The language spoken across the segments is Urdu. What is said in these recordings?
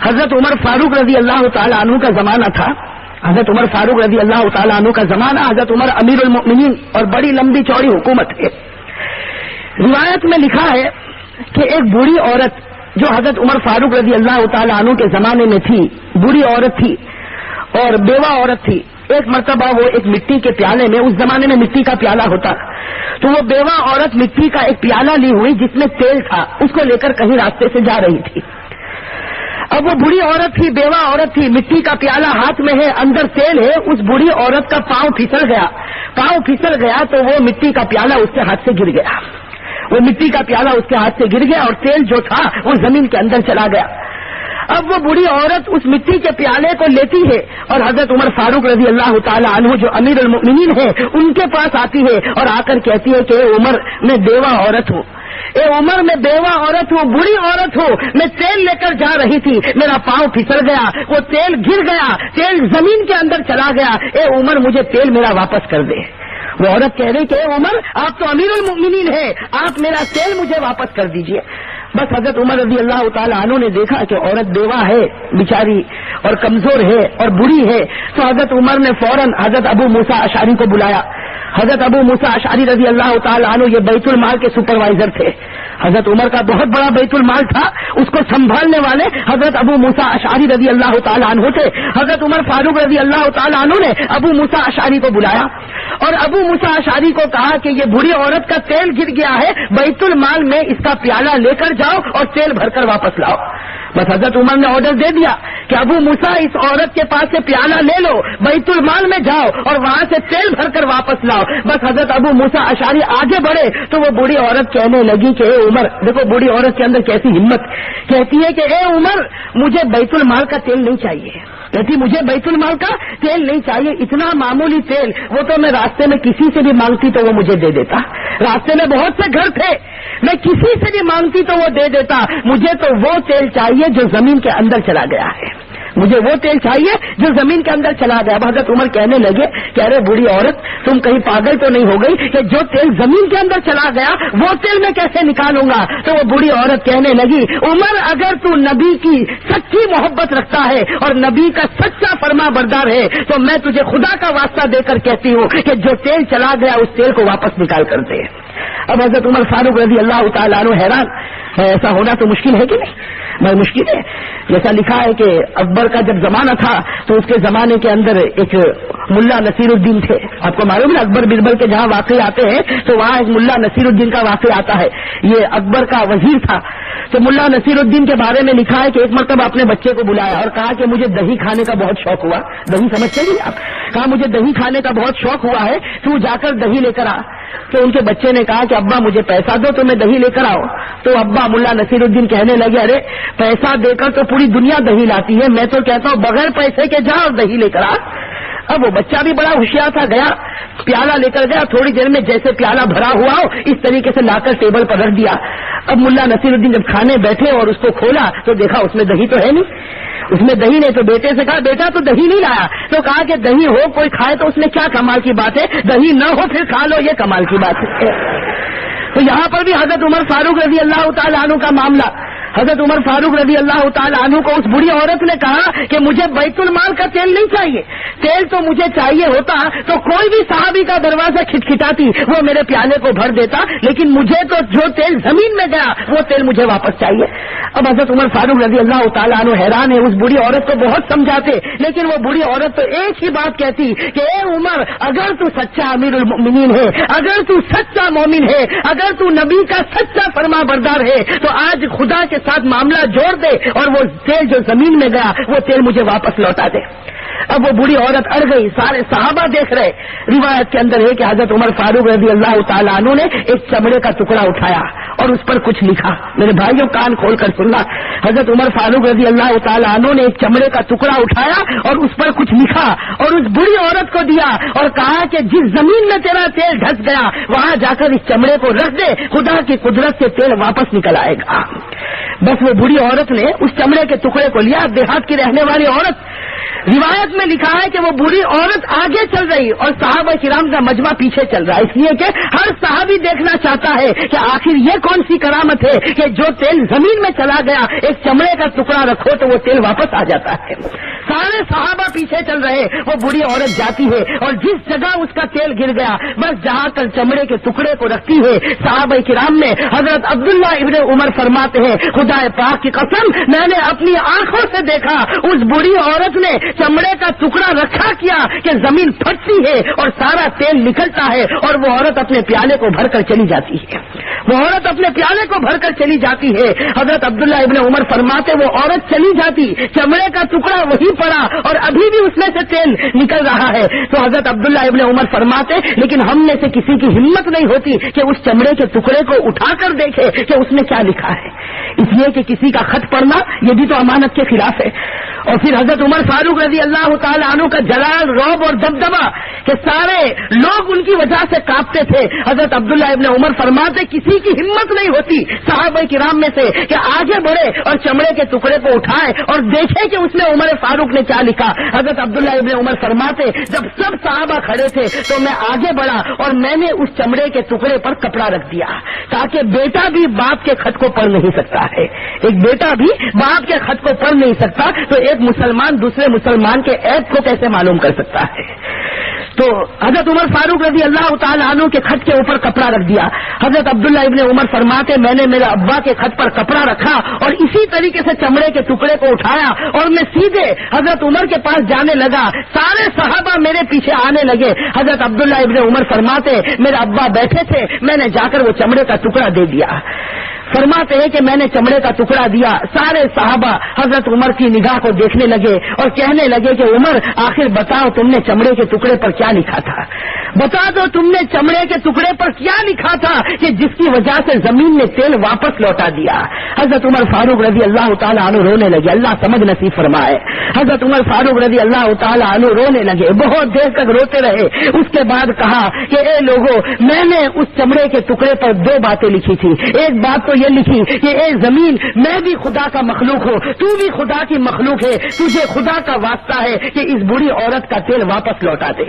حضرت عمر فاروق رضی اللہ تعالیٰ عنہ کا زمانہ تھا. حضرت عمر فاروق رضی اللہ تعالیٰ عنہ کا زمانہ. حضرت عمر امیر المؤمنین اور بڑی لمبی چوڑی حکومت ہے. روایت میں لکھا ہے کہ ایک بوڑھی عورت جو حضرت عمر فاروق رضی اللہ تعالیٰ عنہ کے زمانے میں تھی, بوڑھی عورت تھی اور بیوہ عورت تھی. ایک مرتبہ وہ ایک مٹی کے پیالے میں, اس زمانے میں مٹی کا پیالہ ہوتا, تو وہ بیوہ عورت مٹی کا ایک پیالہ لی ہوئی جس میں تیل تھا, اس کو لے کر کہیں راستے سے جا رہی تھی. اب وہ بوڑھی عورت تھی, بیوہ عورت تھی, مٹی کا پیالہ ہاتھ میں ہے, اندر تیل ہے. اس بوڑھی عورت کا پاؤں پھسل گیا تو وہ مٹی کا پیالہ اس کے ہاتھ سے گر گیا. وہ مٹی کا پیالہ اس کے ہاتھ سے گر گیا اور تیل جو تھا وہ زمین کے اندر چلا گیا. اب وہ بوڑھی عورت اس مٹی کے پیالے کو لیتی ہے اور حضرت عمر فاروق رضی اللہ تعالیٰ عنہ جو امیر المؤمنین ہے ان کے پاس آتی ہے اور آ کر کہتی ہے کہ اے عمر, میں بیوہ عورت ہوں, اے عمر میں بیوہ عورت ہوں, بوڑھی عورت ہوں, میں تیل لے کر جا رہی تھی, میرا پاؤں پھسل گیا, وہ تیل گر گیا, تیل زمین کے اندر چلا گیا, اے عمر مجھے تیل میرا واپس کر دے. وہ عورت کہہ رہی کہ اے عمر, آپ تو امیر المؤمنین ہیں, آپ میرا تیل مجھے واپس کر دیجئے. بس حضرت عمر رضی اللہ تعالیٰ عنہ نے دیکھا کہ عورت بیوہ ہے بیچاری اور کمزور ہے اور بوڑھی ہے, تو حضرت عمر نے فوراً حضرت ابو موسیٰ اشعری کو بلایا. حضرت ابو موسیٰ اشعری رضی اللہ تعالیٰ عنہ یہ بیت المال کے سپروائزر تھے. حضرت عمر کا بہت بڑا بیت المال تھا, اس کو سنبھالنے والے حضرت ابو موسیٰ اشعری رضی اللہ تعالیٰ عنہ تھے. حضرت عمر فاروق رضی اللہ تعالیٰ عنہ نے ابو موسیٰ اشعری کو بلایا اور ابو موسیٰ اشعری کو کہا کہ یہ بوڑھی عورت کا تیل گر گیا ہے, بیت المال میں اس کا پیالہ لے کر جاؤ اور تیل بھر کر واپس لاؤ. بس حضرت عمر نے آرڈر دے دیا کہ ابو موسیٰ اس عورت کے پاس سے پیالہ لے لو, بیت المال میں جاؤ اور وہاں سے تیل بھر کر واپس لاؤ. بس حضرت ابو موسیٰ اشعری آگے بڑھے تو وہ بوڑھی عورت کہنے لگی کہ اے عمر, دیکھو بوڑھی عورت کے اندر کیسی ہمت, کہتی ہے کہ اے عمر مجھے بیت المال کا تیل نہیں چاہیے, کہتی مجھے بیت المال کا تیل نہیں چاہیے, اتنا معمولی تیل وہ تو میں راستے میں کسی سے بھی مانگتی تو وہ مجھے دے دیتا, راستے میں بہت سے گھر تھے, میں کسی سے بھی مانگتی تو وہ دے دیتا, مجھے تو وہ تیل چاہیے جو زمین کے اندر چلا گیا ہے, مجھے وہ تیل چاہیے جو زمین کے اندر چلا گیا. حضرت عمر کہنے لگے کہ ارے بوڑھی عورت, تم کہیں پاگل تو نہیں ہو گئی کہ جو تیل زمین کے اندر چلا گیا وہ تیل میں کیسے نکالوں گا. تو وہ بوڑھی عورت کہنے لگی عمر اگر تو نبی کی سچی محبت رکھتا ہے اور نبی کا سچا فرما بردار ہے تو میں تجھے خدا کا واسطہ دے کر کہتی ہوں کہ جو تیل چلا گیا اس تیل کو واپس نکال کر دے. اب حضرت عمر فاروق رضی اللہ تعالیٰ عنہ حیران, ایسا ہونا تو مشکل ہے کہ نہیں, بڑی مشکل ہے. جیسا لکھا ہے کہ اکبر کا جب زمانہ تھا تو اس کے زمانے کے اندر ایک ملا نصیر الدین تھے. آپ کو معلوم ہے اکبر بربل کے جہاں واقع آتے ہیں تو وہاں ایک ملا نصیر الدین کا واقع آتا ہے. یہ اکبر کا وزیر تھا. تو ملا نصیر الدین کے بارے میں لکھا ہے کہ ایک مرتبہ اپنے بچے کو بلایا اور کہا کہ مجھے دہی کھانے کا بہت شوق ہوا. دہی سمجھتے نہیں آپ, کہا مجھے دہی کھانے کا بہت شوق ہوا ہے, تو جا کر دہی لے کر آ. تو ان کے بچے نے کہا کہ ابا مجھے پیسہ دو تو میں دہی لے کر آؤ. تو ابا ملا نصیر الدین کہنے لگے ارے پیسہ دے کر تو پوری دنیا دہی لاتی ہے, میں تو کہتا ہوں بغیر پیسے کے جا اور دہی لے کر آ. اب وہ بچہ بھی بڑا ہوشیار تھا, گیا پیالہ لے کر گیا, تھوڑی دیر میں جیسے پیالہ بھرا ہوا ہو اس طریقے سے لا کر ٹیبل پر رکھ دیا. اب ملا نصیر الدین جب کھانے بیٹھے اور اس کو کھولا تو دیکھا اس میں دہی تو ہے نہیں, اس میں دہی نہیں. تو بیٹے سے کہا بیٹا تو دہی نہیں لایا. تو کہا کہ دہی ہو کوئی کھائے تو اس میں کیا کمال کی بات ہے, دہی نہ ہو پھر کھا لو, یہ کمال کی بات ہے. تو یہاں پر بھی حضرت عمر فاروق رضی اللہ تعالیٰ عنہ کا معاملہ, حضرت عمر فاروق رضی اللہ تعالیٰ عنہ کو اس بڑی عورت نے کہا کہ مجھے بیت المال کا تیل نہیں چاہیے, تیل تو مجھے چاہیے ہوتا تو کوئی بھی صحابی کا دروازہ کھٹکھٹاتی وہ میرے پیالے کو بھر دیتا, لیکن مجھے تو جو تیل زمین میں گیا وہ تیل مجھے واپس چاہیے. اب حضرت عمر فاروق رضی اللہ تعالیٰ عنہ حیران ہے, اس بڑی عورت کو بہت سمجھاتے لیکن وہ بڑی عورت تو ایک ہی بات کہتی کہ اے عمر اگر تو سچا امیر المؤمنین ہے, اگر تو سچا مومن ہے, اگر تو نبی کا سچا فرما بردار ہے تو آج خدا کے ساتھ معاملہ جوڑ دے اور وہ تیل جو زمین میں گیا وہ تیل مجھے واپس لوٹا دے. اب وہ بوڑھی عورت اڑ گئی, سارے صحابہ دیکھ رہے. روایت کے اندر ہے کہ حضرت عمر فاروق رضی اللہ تعالیٰ عنہ نے ایک چمڑے کا ٹکڑا اٹھایا اور اس پر کچھ لکھا. میرے بھائیوں کان کھول کر سننا, حضرت عمر فاروق رضی اللہ تعالیٰ عنہ نے ایک چمڑے کا ٹکڑا اٹھایا اور اس پر کچھ لکھا اور اس بوڑھی عورت کو دیا اور کہا کہ جس زمین میں تیرا تیل دھس گیا وہاں جا کر اس چمڑے کو رکھ دے, خدا کی قدرت سے تیل واپس نکل آئے گا. بس وہ بوڑھی عورت نے اس چمڑے کے ٹکڑے کو لیا. دیہات کی رہنے والی عورت روایت میں لکھا ہے کہ وہ بوڑھی عورت آگے چل رہی اور صحابہ کرام کا مجمع پیچھے چل رہا ہے، اس لیے کہ ہر صحابی دیکھنا چاہتا ہے کہ آخر یہ کون سی کرامت ہے کہ جو تیل زمین میں چلا گیا ایک چمڑے کا ٹکڑا رکھو تو وہ تیل واپس آ جاتا ہے۔ سارے صحابہ پیچھے چل رہے، وہ بوڑھی عورت جاتی ہے اور جس جگہ اس کا تیل گر گیا بس جہاں کل چمڑے کے ٹکڑے کو رکھتی ہے، صحابہ کرام میں حضرت عبداللہ ابن عمر فرماتے ہیں خدا پاک کی قسم میں نے اپنی آنکھوں سے دیکھا اس بوڑھی عورت نے چمڑے کا ٹکڑا رکھا کیا کہ زمین پھٹتی ہے اور سارا تیل نکلتا ہے اور وہ عورت اپنے پیالے کو بھر کر چلی جاتی ہے، وہ عورت اپنے پیالے کو بھر کر چلی جاتی ہے۔ حضرت عبداللہ ابن عمر فرماتے وہ عورت چلی جاتی، چمڑے کا ٹکڑا وہی پڑا اور ابھی بھی اس میں سے تیل نکل رہا ہے۔ تو حضرت عبداللہ ابن عمر فرماتے لیکن ہم میں سے کسی کی ہمت نہیں ہوتی کہ اس چمڑے کے ٹکڑے کو اٹھا کر دیکھے کہ اس میں کیا لکھا ہے، اس لیے کہ کسی کا خط پڑھنا یہ بھی تو امانت کے خلاف ہے۔ اور پھر حضرت عمر فاروق رضی اللہ تعالی عنہ کا جلال، رعب اور دبدبہ کہ سارے لوگ ان کی وجہ سے کانپتے تھے۔ حضرت عبداللہ ابن عمر فرماتے کسی کی ہمت نہیں ہوتی صحابہ کرام میں سے کہ آگے بڑھے اور چمڑے کے ٹکڑے کو اٹھائے اور دیکھے کہ اس میں عمر فاروق نے کیا لکھا۔ حضرت عبداللہ ابن عمر فرماتے جب سب صحابہ کھڑے تھے تو میں آگے بڑھا اور میں نے اس چمڑے کے ٹکڑے پر کپڑا رکھ دیا تاکہ بیٹا بھی باپ کے خط کو پڑھ نہیں سکتا ہے، ایک بیٹا بھی باپ کے خط کو پڑھ نہیں سکتا تو ایک مسلمان دوسرے مسلمان کے عیب کو کیسے معلوم کر سکتا ہے۔ تو حضرت عمر فاروق رضی اللہ تعالی عنہ کے خط کے اوپر کپڑا رکھ دیا۔ حضرت عبداللہ ابن عمر فرماتے میں نے میرے ابا کے خط پر کپڑا رکھا اور اسی طریقے سے چمڑے کے ٹکڑے کو اٹھایا اور میں سیدھے حضرت عمر کے پاس جانے لگا، سارے صحابہ میرے پیچھے آنے لگے۔ حضرت عبداللہ ابن عمر فرماتے میرے ابا بیٹھے تھے، میں نے جا کر وہ چمڑے کا ٹکڑا دے دیا۔ فرماتے ہیں کہ میں نے چمڑے کا ٹکڑا دیا، سارے صحابہ حضرت عمر کی نگاہ کو دیکھنے لگے اور کہنے لگے کہ عمر آخر بتاؤ تم نے چمڑے کے ٹکڑے پر کیا لکھا تھا، بتا دو تم نے چمڑے کے ٹکڑے پر کیا لکھا تھا کہ جس کی وجہ سے زمین نے تیل واپس لوٹا دیا۔ حضرت عمر فاروق رضی اللہ تعالیٰ عنہ رونے لگے، اللہ سمجھ نصیب فرمائے۔ حضرت عمر فاروق رضی اللہ تعالیٰ عنہ رونے لگے، بہت دیر تک روتے رہے۔ اس کے بعد کہا کہ اے لوگوں میں نے اس چمڑے کے ٹکڑے پر دو باتیں لکھی تھی، ایک بات تو یہ لکھی کہ اے زمین میں بھی خدا کا مخلوق ہوں، تو بھی خدا کی مخلوق ہے، تجھے خدا کا واسطہ ہے کہ اس بوڑھی عورت کا تیل واپس لوٹا دے۔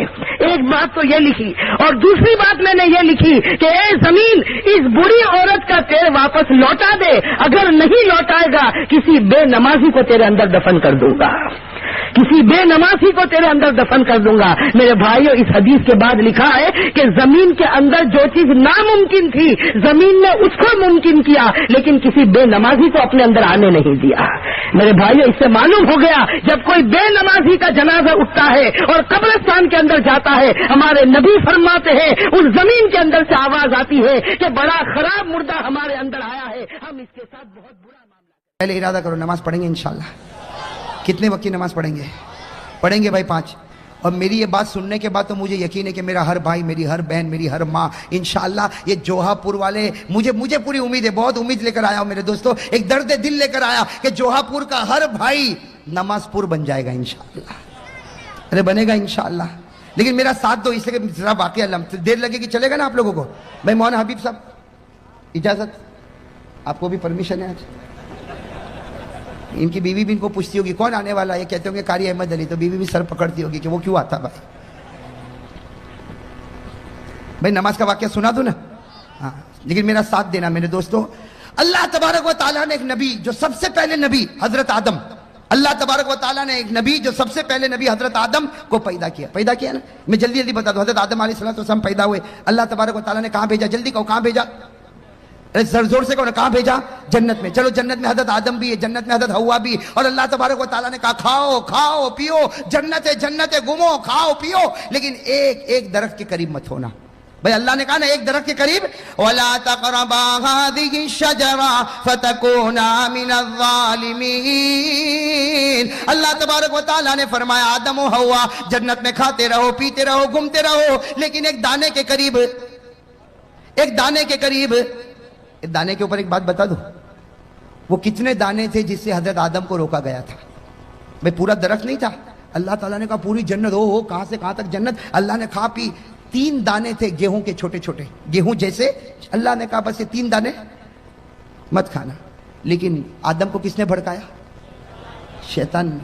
ایک بات تو یہ لکھی اور دوسری بات میں نے یہ لکھی کہ اے زمین اس بوڑھی عورت کا تیل واپس لوٹا دے، اگر نہیں لوٹائے گا کسی بے نمازی کو تیرے اندر دفن کر دوں گا، کسی بے نمازی کو تیرے اندر دفن کر دوں گا۔ میرے بھائیوں اس حدیث کے بعد لکھا ہے کہ زمین کے اندر جو چیز ناممکن تھی زمین نے اس کو ممکن کیا لیکن کسی بے نمازی کو اپنے اندر آنے نہیں دیا۔ میرے بھائیوں اس سے معلوم ہو گیا جب کوئی بے نمازی کا جنازہ اٹھتا ہے اور قبرستان کے اندر جاتا ہے، ہمارے نبی فرماتے ہیں اس زمین کے اندر سے آواز آتی ہے کہ بڑا خراب مردہ ہمارے اندر آیا ہے، ہم اس کے ساتھ بہت برا معاملہ۔ پہلے ارادہ کرو نماز پڑھیں گے انشاءاللہ۔ کتنے وقت کی نماز پڑھیں گے؟ پڑھیں گے بھائی 5۔ اور میری یہ بات سننے کے بعد تو مجھے یقین ہے کہ میرا ہر بھائی، میری ہر بہن، میری ہر ماں انشاءاللہ یہ جوہا پور والے مجھے پوری امید ہے، بہت امید لے کر آیا ہوں میرے دوستوں، ایک درد دل لے کر آیا کہ جوہا پور کا ہر بھائی نماز پور بن جائے گا انشاءاللہ۔ ارے بنے گا انشاءاللہ، لیکن میرا ساتھ دو، اس لیے کہ ذرا واقعہ دیر لگے گی، چلے گا نا آپ لوگوں کو؟ بھائی مولانا حبیب صاحب اجازت، آپ کو بھی پرمیشن ہے آج؟ ان کی بیوی بھی ان کو پوچھتی ہوگی کون آنے والا ہے، کہتے ہوں گے قاری احمد علی، تو بیوی بھی سر پکڑتی ہوگی کہ وہ کیوں آتا بھائی نماز کا واقعہ سنا دو نا، ہاں لیکن میرا ساتھ دینا میرے دوستوں۔ اللہ تبارک و تعالیٰ نے ایک نبی جو سب سے پہلے نبی حضرت آدم، اللہ تبارک و تعالیٰ نے ایک نبی جو سب سے پہلے نبی حضرت آدم کو پیدا کیا نا۔ میں جلدی بتا دوں، حضرت آدم علیہ السلام پیدا ہوئے، اللہ تبارک و تعالیٰ نے کہاں بھیجا؟ جلدی کہو کہاں بھیجا؟ زور سے کہو کہاں بھیجا؟ جنت میں۔ چلو جنت میں حضرت آدم بھی ہے، جنت میں حضرت حوا بھی، اور اللہ تبارک و تعالیٰ نے کہا کھاؤ کھاؤ پیو، جنت ہے گھومو کھاؤ پیو، لیکن ایک درخت کے قریب مت ہونا۔ بھئی اللہ نے کہا نا ایک درخت کے قریب، وَلَا تَقْرَبَا هَذِهِ الشَّجَرَةَ فَتَكُونَا مِنَ الظَّالِمِينَ۔ اللہ تبارک و تعالیٰ نے فرمایا آدم و حوا جنت میں کھاتے رہو، پیتے رہو، گھومتے رہو، لیکن ایک دانے کے قریب، ایک دانے کے اوپر ایک بات بتا دو، وہ کتنے دانے تھے جس سے حضرت آدم کو روکا گیا تھا؟ بھئی پورا درخت نہیں تھا، اللہ تعالیٰ نے کہا پوری جنت ہو کہاں سے کہاں تک جنت، اللہ نے کھا پی۔ 3 دانے تھے گیہوں کے چھوٹے چھوٹے، گیہوں جیسے، اللہ نے کہا بس یہ 3 دانے مت کھانا، لیکن آدم کو کس نے بھڑکایا؟ شیطان نے،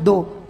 2।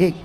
1।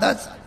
10,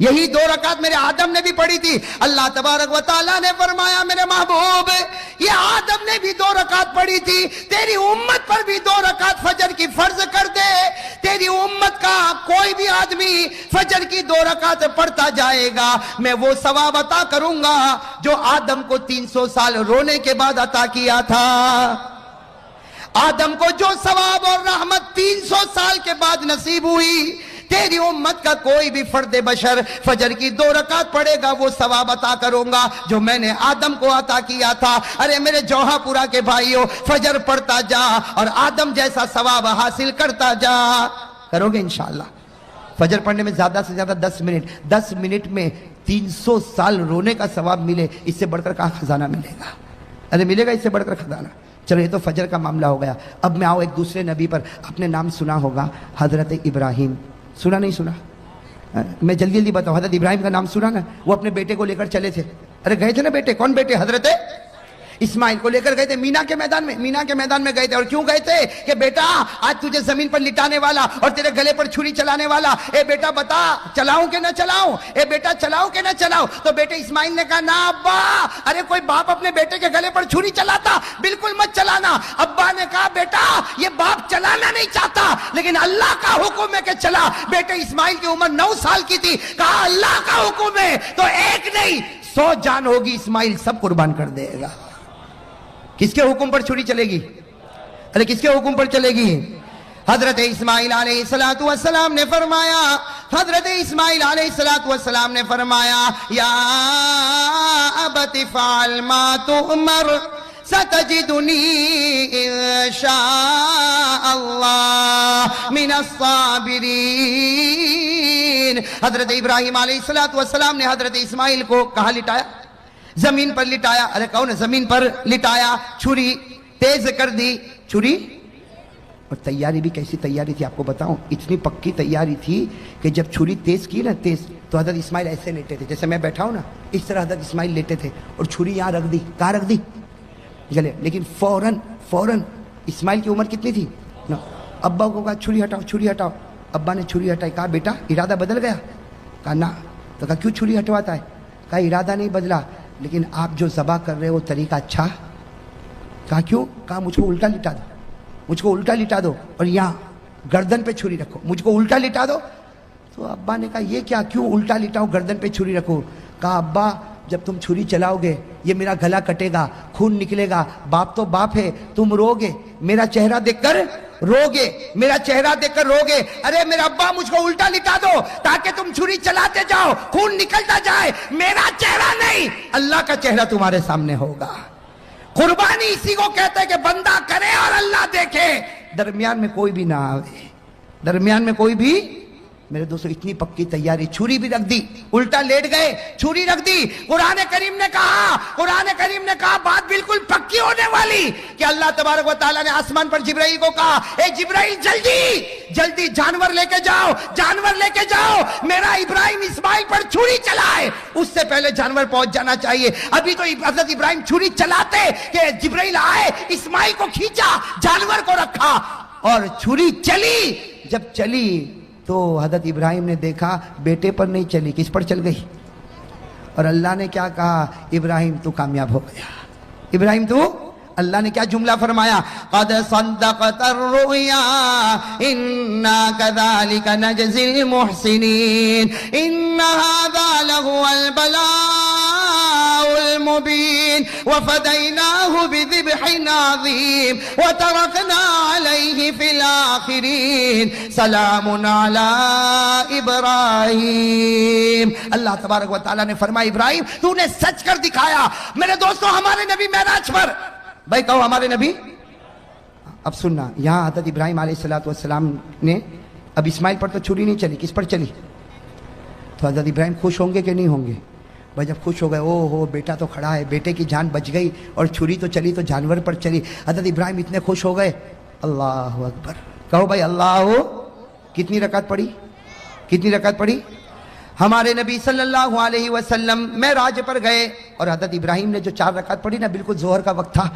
یہی 2 رکعت میرے آدم نے بھی پڑھی تھی. اللہ تبارک و تعالیٰ نے فرمایا میرے محبوب یہ آدم نے بھی 2 رکعت پڑھی تھی, تیری امت پر بھی 2 رکعت فجر کی فرض کر دے. تیری امت کا کوئی بھی آدمی فجر کی 2 رکعت پڑھتا جائے گا, میں وہ ثواب عطا کروں گا جو آدم کو 300 سال رونے کے بعد عطا کیا تھا. آدم کو جو ثواب اور رحمت 300 سال کے بعد نصیب ہوئی, تیری امت کا کوئی بھی فرد بشر فجر کی 2 رکعت پڑھے گا وہ ثواب عطا کروں گا جو میں نے آدم کو عطا کیا تھا. ارے میرے جوہا پورا کے بھائیو, فجر پڑھتا جا اور آدم جیسا ثواب حاصل کرتا جا. کرو گے انشاءاللہ. فجر پڑھنے میں زیادہ سے زیادہ 10 منٹ میں 300 سال رونے کا ثواب ملے, اس سے بڑھ کر کہاں خزانہ ملے گا؟ ارے ملے گا اس سے بڑھ کر خزانہ. چلو یہ تو فجر کا معاملہ ہو گیا. اب میں آؤ ایک دوسرے نبی پر. آپ نے نام سنا ہوگا حضرت ابراہیم. سنا نہیں سنا؟ میں جلدی جلدی بتاؤں. حضرت ابراہیم کا نام سنا نا؟ وہ اپنے بیٹے کو لے کر چلے تھے. ارے گئے تھے نا بیٹے, کون بیٹے؟ حضرت اسماعیل کو لے کر گئے تھے مینا کے میدان میں گئے تھے. اور کیوں گئے تھے؟ کہ بیٹا آج تجھے زمین پر لٹانے والا اور تیرے گلے پر چھری چلانے والا, اے بیٹا بتا چلاؤں کہ نہ چلاؤں, اے بیٹا چلاؤں کہ نہ چلاؤں. تو بیٹے اسماعیل نے کہا نا ابا. ارے کوئی باپ اپنے بیٹے کے گلے پر چھری چلاتا؟ بالکل مت چلانا. ابا نے کہا بیٹا یہ باپ چلانا نہیں چاہتا لیکن اللہ کا حکم ہے کہ چلا. بیٹے اسماعیل کی عمر 9 سال کی تھی. کہا اللہ کا حکم ہے تو ایک نہیں 100 جان ہوگی, اسماعیل سب قربان کر دے گا. کس کے حکم پر چھری چلے گی؟ ارے کس کے حکم پر چلے گی؟ حضرت اسماعیل علیہ السلام نے فرمایا, حضرت اسماعیل علیہ السلام نے فرمایا یا ابت فعل ما تؤمر ستجدنی انشاء اللہ من الصابرین. حضرت ابراہیم علیہ السلام نے حضرت اسماعیل کو کہاں لٹایا؟ زمین پر لٹایا. ارے کہو نا, زمین پر لٹایا, چھری تیز کر دی. چھری اور تیاری بھی کیسی تیاری تھی آپ کو بتاؤں. اتنی پکی تیاری تھی کہ جب چھری تیز کی نا تیز, تو حضرت اسماعیل ایسے لیٹے تھے جیسے میں بیٹھا ہوں نا, اس طرح حضرت اسماعیل لیٹے تھے اور چھری یہاں رکھ دی. کہاں رکھ دی؟ گلے. لیکن فوراً اسماعیل کی عمر کتنی تھی؟ ابا کو کہا چھری ہٹاؤ. ابا نے چھری ہٹائی. کہا بیٹا ارادہ بدل گیا؟ کہا نا. تو کہا کیوں چھری ہٹواتا ہے؟ کہا ارادہ نہیں بدلا لیکن آپ جو ذبح کر رہے ہو طریقہ اچھا. کہا کیوں؟ کہا مجھ کو الٹا لٹا دو اور یہاں گردن پہ چھری رکھو. مجھ کو الٹا لٹا دو. تو ابا نے کہا یہ کیا, کیوں الٹا لٹاؤ گردن پہ چھری رکھو؟ کہا ابا جب تم چھری چلاؤ گے یہ میرا گلا کٹے گا, خون نکلے گا, باپ تو باپ ہے, تم رو گے, میرا چہرہ دیکھ کر رو گے. ارے میرا ابا مجھ کو الٹا لٹا دو تاکہ تم چھری چلاتے جاؤ, خون نکلتا جائے, میرا چہرہ نہیں اللہ کا چہرہ تمہارے سامنے ہوگا. قربانی اسی کو کہتے ہیں کہ بندہ کرے اور اللہ دیکھے, درمیان میں کوئی بھی نہ آوے, درمیان میں کوئی بھی. میرے دوستو اتنی پکی تیاری, چھری بھی رکھ دی, الٹا لیٹ گئے, چھری رکھ دی. قرآن کریم نے کہا بات بالکل پکی ہونے والی کہ اللہ تبارک و تعالیٰ نے آسمان پر جبرائیل کو کہا اے جبرائیل جلدی جانور لے کے جاؤ, میرا ابراہیم اسماعیل پر چھری چلائے. اس سے پہلے جانور پہنچ جانا چاہیے. ابھی تو حضرت ابراہیم چھری چلاتے کہ جبرائیل آئے, اسماعیل کو کھینچا, جانور کو رکھا اور چھری چلی. جب چلی تو حضرت ابراہیم نے دیکھا بیٹے پر نہیں چلی, کس پر چل گئی؟ اور اللہ نے کیا کہا؟ ابراہیم تو کامیاب ہو گیا. ابراہیم تو, اللہ نے کیا جملہ فرمایا؟ قد صدقت الرؤیا انا كذلك نجزي المحسنين ان هذا لهو البلاء المبين وفديناه بذبح عظيم وتركنا عليه في الآخرين سلام على ابراہیم. اللہ تبارک و تعالیٰ نے فرمایا ابراہیم تو نے سچ کر دکھایا. میرے دوستو ہمارے نبی معراج پر, بھائی کہو ہمارے نبی. اب سننا, یہاں حضرت ابراہیم علیہ السلام نے, اب اسماعیل پر تو چھری نہیں چلی, کس پر چلی؟ تو حضرت ابراہیم خوش ہوں گے کہ نہیں ہوں گے؟ بھائی جب خوش ہو گئے, او ہو بیٹا تو کھڑا ہے, بیٹے کی جان بچ گئی اور چھری تو چلی تو جانور پر چلی. حضرت ابراہیم اتنے خوش ہو گئے, اللہ اکبر. کہو بھائی اللہ. کتنی رکعت پڑھی؟ ہمارے نبی صلی اللہ علیہ وسلم معراج پر گئے. اور حضرت ابراہیم نے جو 4 رکعت پڑھی نا بالکل ظہر کا وقت تھا.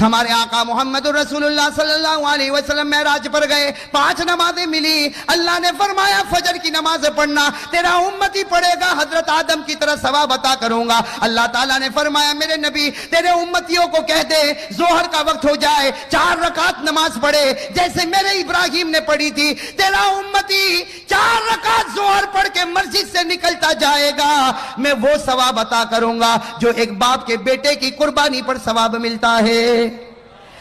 ہمارے آقا محمد رسول اللہ صلی اللہ علیہ وسلم معراج پر گئے, 5 نمازیں ملی. اللہ نے فرمایا فجر کی نماز پڑھنا, تیرا امتی پڑھے گا حضرت آدم کی طرح ثواب عطا کروں گا. اللہ تعالیٰ نے فرمایا میرے نبی تیرے امتیوں کو کہہ دے ظہر کا وقت ہو جائے 4 رکعت نماز پڑھے جیسے میرے ابراہیم نے پڑھی تھی. تیرا امتی 4 رکعت ظہر پڑھ کے مسجد سے نکلتا جائے گا, میں وہ ثواب عطا کروں گا جو ایک باپ کے بیٹے کی قربانی پر ثواب ملتا ہے.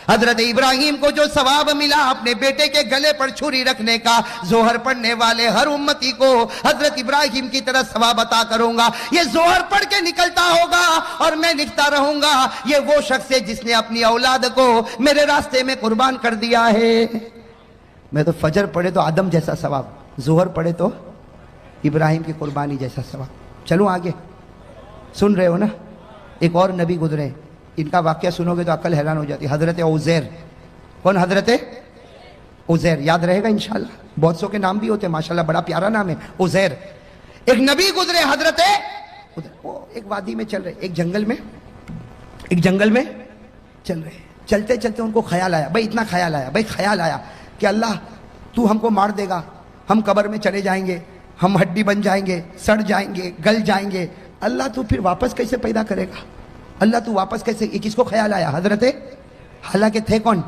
حضرت ابراہیم کو جو ثواب ملا اپنے بیٹے کے گلے پر چھری رکھنے کا, ظہر پڑھنے والے ہر امتی کو حضرت ابراہیم کی طرح ثواب عطا کروں گا. یہ ظہر پڑھ کے نکلتا ہوگا اور میں لکھتا رہوں گا یہ وہ شخص ہے جس نے اپنی اولاد کو میرے راستے میں قربان کر دیا ہے. میں تو فجر پڑھے تو آدم جیسا ثواب, ظہر پڑھے تو ابراہیم کی قربانی جیسا ثواب. چلو آگے, سن رہے ہو نا. ایک اور نبی گزرے, ان کا واقعہ سنو گے تو عقل حیران ہو جاتی. حضرت عزیر. کون حضرت عزیر؟ یاد رہے گا انشاءاللہ. بہت سو کے نام بھی ہوتے ہیں ماشاءاللہ, بڑا پیارا نام ہے عزیر. ایک نبی گزرے حضرت وہ ایک وادی میں چل رہے, ایک جنگل میں چل رہے. چلتے چلتے ان کو خیال آیا, بھائی اتنا خیال آیا کہ اللہ تو ہم کو مار دے گا, ہم قبر میں چلے جائیں گے, ہم ہڈی بن جائیں گے, سڑ جائیں گے, گل جائیں گے. اللہ تو پھر واپس کیسے پیدا کرے گا؟ اللہ تو واپس کیسے؟ کس کو خیال آیا؟ حضرت, حالانکہ تھے کون؟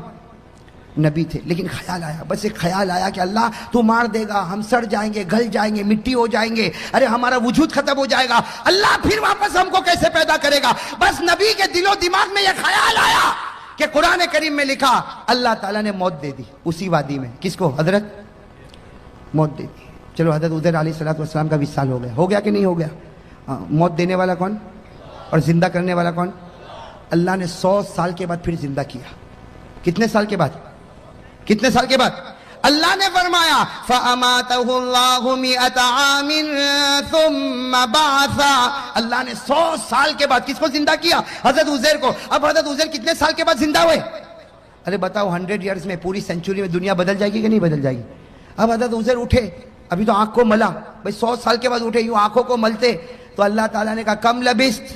نبی تھے, لیکن خیال آیا, بس ایک خیال آیا کہ اللہ تو مار دے گا, ہم سڑ جائیں گے, گل جائیں گے, مٹی ہو جائیں گے, ارے ہمارا وجود ختم ہو جائے گا, اللہ پھر واپس ہم کو کیسے پیدا کرے گا؟ بس نبی کے دل و دماغ میں یہ خیال آیا کہ قرآن کریم میں لکھا اللہ تعالیٰ نے موت دے دی اسی وادی میں. کس کو؟ حضرت موت دے دی. چلو حضرت عزیر علیہ السلام کا وصال ہو گیا کہ نہیں ہو گیا؟ موت دینے والا کون اور زندہ کرنے والا کون؟ اللہ نے 100 سال کے بعد پھر زندہ کیا. کتنے سال کے بعد؟ اللہ نے فرمایا فَأَمَاتَهُ اللَّهُ مِئَةَ عَامٍ ثُمَّ بَعَثَ. اللہ نے 100 سال کے بعد کس کو زندہ کیا؟ حضرت عزیر کو. اب حضرت عزیر کتنے سال کے بعد زندہ ہوئے؟ ارے بتاؤ 100 ایئرز میں, پوری سینچری میں دنیا بدل جائے گی کہ نہیں بدل جائے گی؟ اب حضرت عزیر اٹھے, ابھی تو آنکھ کو ملا, بھائی 100 سال کے بعد اٹھے, یوں آنکھوں کو ملتے تو اللہ تعالیٰ نے کہا کم لبست,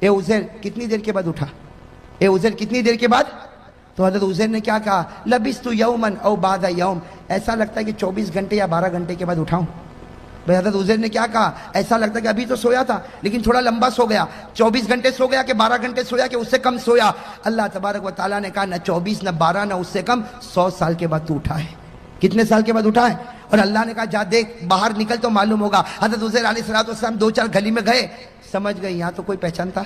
اے عزیر کتنی دیر کے بعد اٹھا؟ کتنی دیر کے بعد؟ تو حضرت عزیر نے کیا کہا؟ لبست یومن او بعد یوم. ایسا لگتا ہے کہ 24 گھنٹے یا 12 گھنٹے کے بعد اٹھاؤں. بھائی حضرت عزیر نے کیا کہا؟ ایسا لگتا ہے کہ ابھی تو سویا تھا لیکن تھوڑا لمبا سو گیا, 24 گھنٹے سو گیا کہ 12 گھنٹے سویا کہ اس سے کم سویا. اللہ تبارک و تعالیٰ نے کہا نہ 24 نہ 12 نہ اس سے کم, 100 سال کے بعد تو اٹھا ہے. کتنے سال کے بعد اٹھا ہے؟ اور اللہ نے کہا جا دیکھ باہر نکل تو معلوم ہوگا. حضرت عزیر علیہ السلام 2-4 گلی میں گئے, سمجھ گئے یہاں تو کوئی پہچانتا,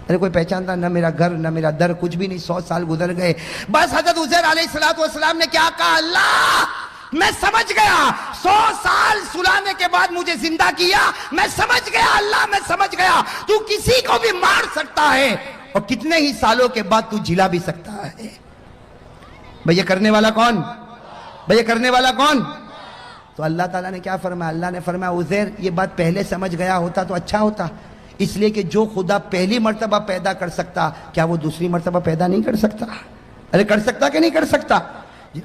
ارے کوئی پہچانتا نہ میرا گھر نہ میرا در, کچھ بھی نہیں. 100 سال گزر گئے. بس حضرت عزیر علیہ السلام نے کیا کہا؟ اللہ میں سمجھ گیا, 100 سال سلانے کے بعد مجھے زندہ کیا, میں سمجھ گیا اللہ, میں سمجھ گیا تو کسی کو بھی مار سکتا ہے اور کتنے ہی سالوں کے بعد تو جلا بھی سکتا ہے. بھئی یہ کرنے والا کون؟ تو اللہ تعالیٰ نے کیا فرمایا؟ اللہ نے فرمایا عزیر یہ بات پہلے سمجھ گیا ہوتا تو اچھا ہوتا, اس لیے کہ جو خدا پہلی مرتبہ پیدا کر سکتا کیا وہ دوسری مرتبہ پیدا نہیں کر سکتا؟ ارے کر سکتا کہ نہیں کر سکتا؟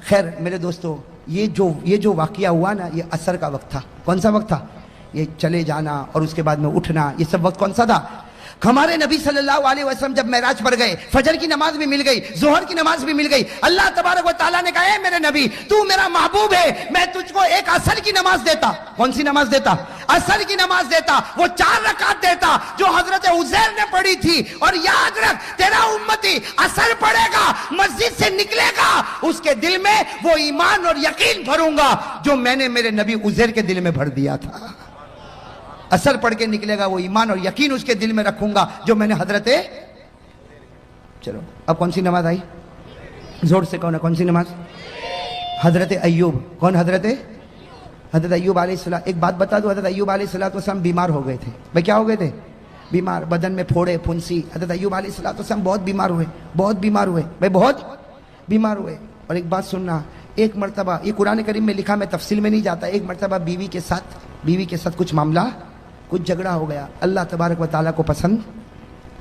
خیر میرے دوستو, یہ جو واقعہ ہوا نا یہ عصر کا وقت تھا. کون سا وقت تھا؟ یہ چلے جانا اور اس کے بعد میں اٹھنا, یہ سب وقت کون سا تھا؟ ہمارے نبی صلی اللہ علیہ وسلم جب معراج پر گئے, فجر کی نماز بھی مل گئی, ظہر کی نماز بھی مل گئی. اللہ تبارک و تعالیٰ نے کہا اے میرے نبی تو میرا محبوب ہے, میں تجھ کو ایک عصر کی نماز دیتا. کون سی نماز دیتا؟ عصر کی نماز دیتا. وہ 4 رکعت دیتا جو حضرت عزیر نے پڑھی تھی. اور یاد رکھ تیرا امتی عصر پڑھے گا, مسجد سے نکلے گا, اس کے دل میں وہ ایمان اور یقین بھروں گا جو میں نے میرے نبی عزیر کے دل میں بھر دیا تھا. اثر پڑھ کے نکلے گا, وہ ایمان اور یقین اس کے دل میں رکھوں گا جو میں نے چلو اب کون سی نماز آئی؟ زور سے کون سی نماز؟ حضرت ایوب. کون؟ حضرت ایوب علیہ السلام. ایک بات بتا دو, حضرت ایوب علیہ السلام بیمار ہو گئے تھے. بھئی کیا ہو گئے تھے؟ بیمار, بدن میں پھوڑے پھنسی. حضرت ایوب علیہ السلام بہت بیمار ہوئے بھئی بہت بیمار ہوئے. اور ایک بات سننا, ایک مرتبہ یہ قرآن کریم میں لکھا, میں تفصیل میں نہیں جاتا, ایک مرتبہ بیوی کے ساتھ کچھ معاملہ, کچھ جھگڑا ہو گیا. اللہ تبارک و تعالیٰ کو پسند,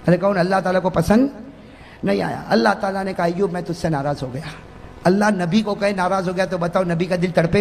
ارے کون؟ اللہ تعالیٰ کو پسند نہیں آیا. اللہ تعالیٰ نے کہا ایوب میں تجھ سے ناراض ہو گیا. اللہ نبی کو کہے ناراض ہو گیا تو بتاؤ نبی کا دل تڑپے